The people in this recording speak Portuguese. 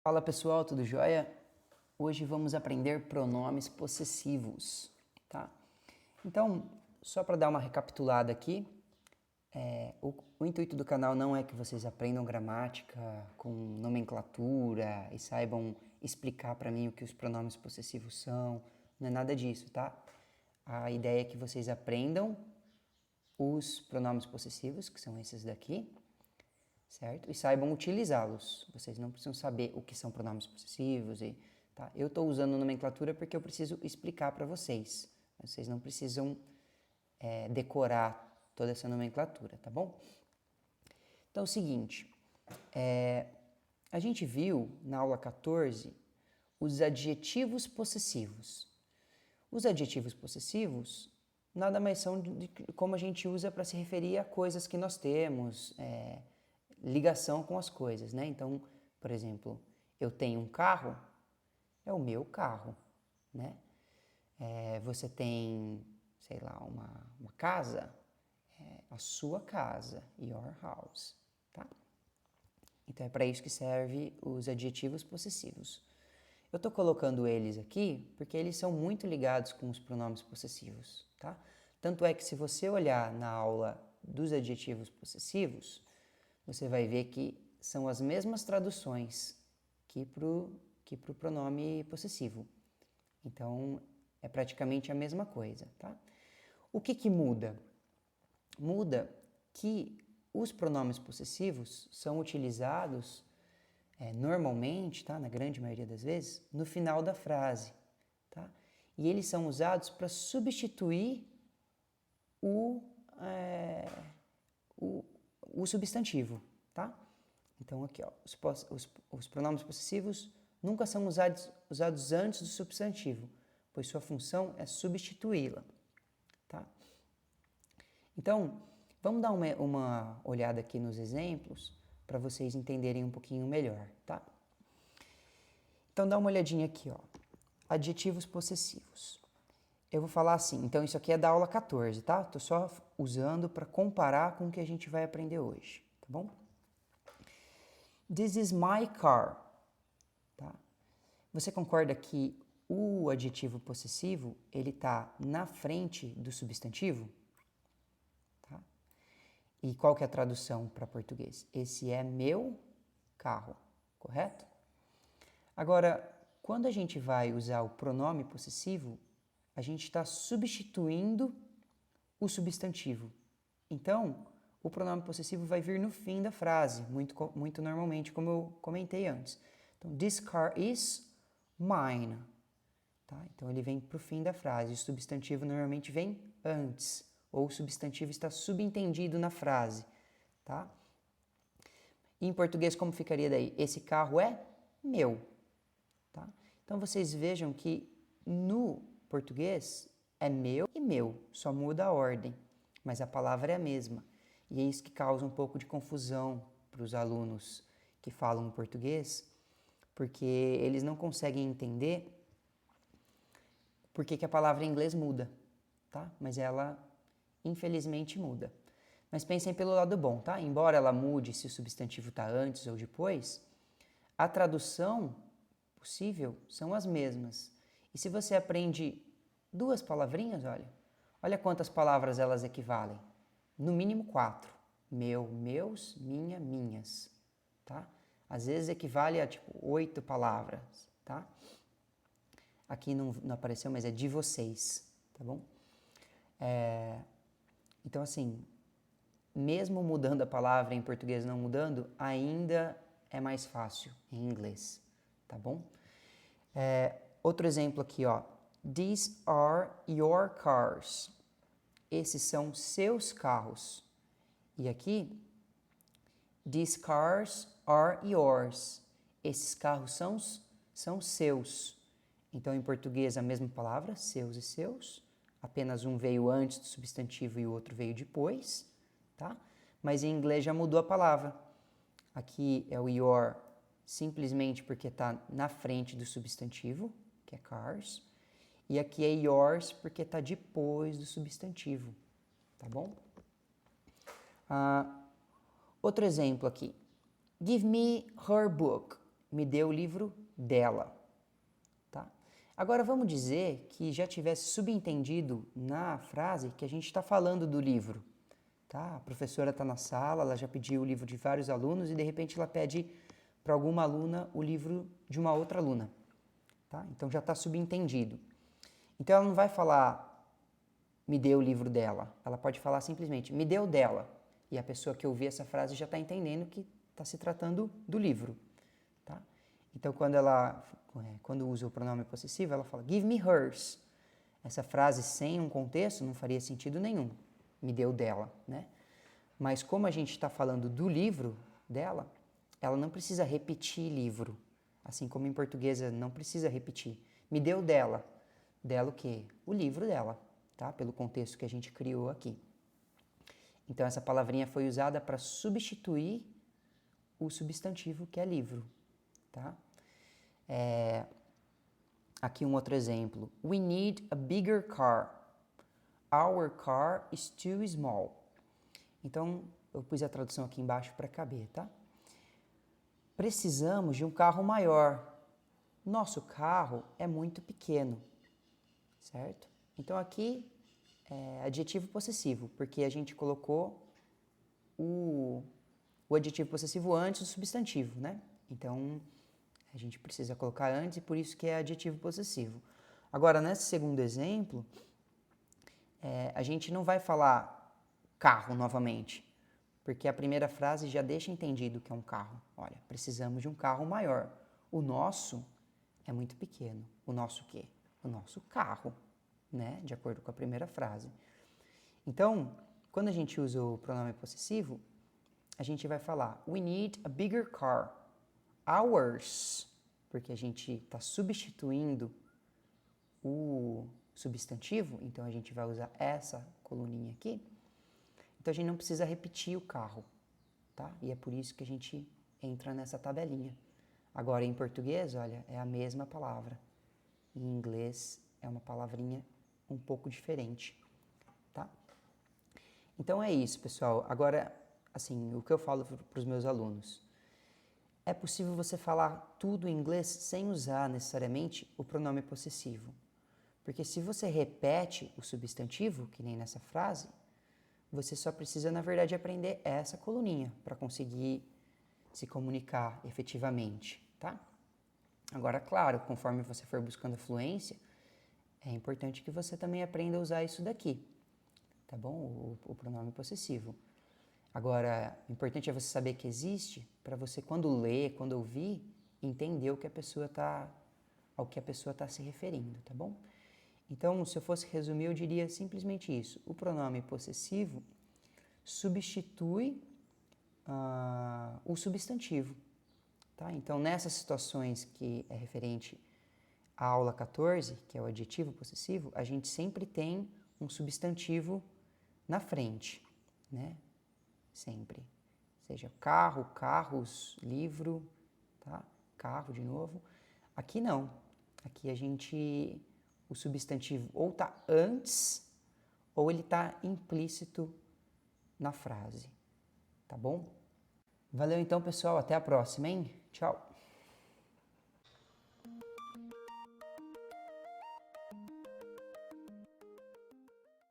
Fala pessoal, tudo jóia? Hoje vamos aprender pronomes possessivos, tá? Então, só para dar uma recapitulada aqui, o intuito do canal não é que vocês aprendam gramática com nomenclatura e saibam explicar para mim o que os pronomes possessivos são, não é nada disso, tá? A ideia é que vocês aprendam os pronomes possessivos, que são esses daqui, certo? E saibam utilizá-los. Vocês não precisam saber o que são pronomes possessivos tá? Eu estou usando nomenclatura porque eu preciso explicar para vocês. Vocês não precisam decorar toda essa nomenclatura, tá bom? Então é o seguinte, a gente viu na aula 14 os adjetivos possessivos. Os adjetivos possessivos nada mais são de como a gente usa para se referir a coisas que nós temos, ligação com as coisas, né? Então, por exemplo, eu tenho um carro, é o meu carro, né? Você tem, sei lá, uma casa, é a sua casa, your house, tá? Então é para isso que serve os adjetivos possessivos. Eu estou colocando eles aqui porque eles são muito ligados com os pronomes possessivos, tá? Tanto é que se você olhar na aula dos adjetivos possessivos, você vai ver que são as mesmas traduções que pro pronome possessivo. Então, é praticamente a mesma coisa, tá? O que muda? Muda que os pronomes possessivos são utilizados normalmente, tá? Na grande maioria das vezes, no final da frase, tá? E eles são usados para substituir o substantivo, tá? Então aqui, ó, os pronomes possessivos nunca são usados antes do substantivo, pois sua função é substituí-la, tá? Então, vamos dar uma olhada aqui nos exemplos para vocês entenderem um pouquinho melhor, tá? Então dá uma olhadinha aqui, ó. Adjetivos possessivos. Eu vou falar assim, então isso aqui é da aula 14, tá? Tô só usando para comparar com o que a gente vai aprender hoje, tá bom? This is my car, tá? Você concorda que o adjetivo possessivo, ele tá na frente do substantivo? Tá? E qual que é a tradução para português? Esse é meu carro, correto? Agora, quando a gente vai usar o pronome possessivo, a gente está substituindo o substantivo. Então, o pronome possessivo vai vir no fim da frase, muito normalmente, como eu comentei antes. Então, this car is mine. Tá? Então, ele vem para o fim da frase. O substantivo normalmente vem antes, ou o substantivo está subentendido na frase. Tá? E em português, como ficaria daí? Esse carro é meu. Tá? Então, vocês vejam que no português é meu e meu, só muda a ordem, mas a palavra é a mesma. E é isso que causa um pouco de confusão para os alunos que falam português, porque eles não conseguem entender por que a palavra em inglês muda, tá? Mas ela, infelizmente, muda. Mas pensem pelo lado bom, tá? Embora ela mude se o substantivo está antes ou depois, a tradução possível são as mesmas. E se você aprende duas palavrinhas, olha quantas palavras elas equivalem. No mínimo 4. Meu, meus, minha, minhas, tá? Às vezes equivale a, 8 palavras, tá? Aqui não apareceu, mas é de vocês, tá bom? Então, assim, mesmo mudando a palavra em português não mudando, ainda é mais fácil em inglês, tá bom? Outro exemplo aqui, ó. These are your cars. Esses são seus carros. E aqui, these cars are yours. Esses carros são seus. Então, em português, a mesma palavra, seus e seus. Apenas um veio antes do substantivo e o outro veio depois, tá? Mas em inglês já mudou a palavra. Aqui é o your simplesmente porque está na frente do substantivo, que é cars. E aqui é yours porque está depois do substantivo, tá bom? Outro exemplo aqui. Give me her book. me dê o livro dela, tá? Agora vamos dizer que já tivesse subentendido na frase que a gente está falando do livro, tá? A professora está na sala, ela já pediu o livro de vários alunos e de repente ela pede para alguma aluna o livro de uma outra aluna, tá? Então já está subentendido. Então ela não vai falar me dê o livro dela, ela pode falar simplesmente me dê o dela. E a pessoa que ouvir essa frase já está entendendo que está se tratando do livro, tá? Então quando usa o pronome possessivo, ela fala give me hers. Essa frase sem um contexto não faria sentido nenhum, me deu dela, né? Mas como a gente está falando do livro dela, ela não precisa repetir livro, assim como em português não precisa repetir. Me deu dela. Dela o quê? O livro dela, tá? Pelo contexto que a gente criou aqui. Então essa palavrinha foi usada para substituir o substantivo que é livro, tá? Aqui um outro exemplo. We need a bigger car. Our car is too small. Então, eu pus a tradução aqui embaixo para caber, tá? Precisamos de um carro maior. Nosso carro é muito pequeno, certo? Então, aqui é adjetivo possessivo, porque a gente colocou o adjetivo possessivo antes do substantivo, né? Então, a gente precisa colocar antes e por isso que é adjetivo possessivo. Agora, nesse segundo exemplo, a gente não vai falar carro novamente, porque a primeira frase já deixa entendido que é um carro. Olha, precisamos de um carro maior. O nosso é muito pequeno. O nosso quê? O nosso carro, né? De acordo com a primeira frase. Então, quando a gente usa o pronome possessivo, a gente vai falar we need a bigger car. Ours, porque a gente está substituindo o substantivo, então a gente vai usar essa coluninha aqui. Então a gente não precisa repetir o carro, tá? E é por isso que a gente entra nessa tabelinha. Agora em português, olha, é a mesma palavra. Em inglês é uma palavrinha um pouco diferente, tá? Então é isso, pessoal. Agora, assim, o que eu falo para os meus alunos. É possível você falar tudo em inglês sem usar necessariamente o pronome possessivo. Porque se você repete o substantivo, que nem nessa frase, você só precisa, na verdade, aprender essa coluninha para conseguir se comunicar efetivamente, tá? Agora, claro, conforme você for buscando a fluência, é importante que você também aprenda a usar isso daqui, tá bom? O pronome possessivo. Agora, o importante é você saber que existe para você, quando ler, quando ouvir, entender ao que a pessoa está se referindo, tá bom? Então, se eu fosse resumir, eu diria simplesmente isso. O pronome possessivo substitui o substantivo, tá? Então, nessas situações que é referente à aula 14, que é o adjetivo possessivo, a gente sempre tem um substantivo na frente, né? Sempre. Seja carro, carros, livro, tá? Carro de novo. Aqui não. Aqui o substantivo ou está antes ou ele está implícito na frase, tá bom? Valeu então, pessoal. Até a próxima, hein? Tchau!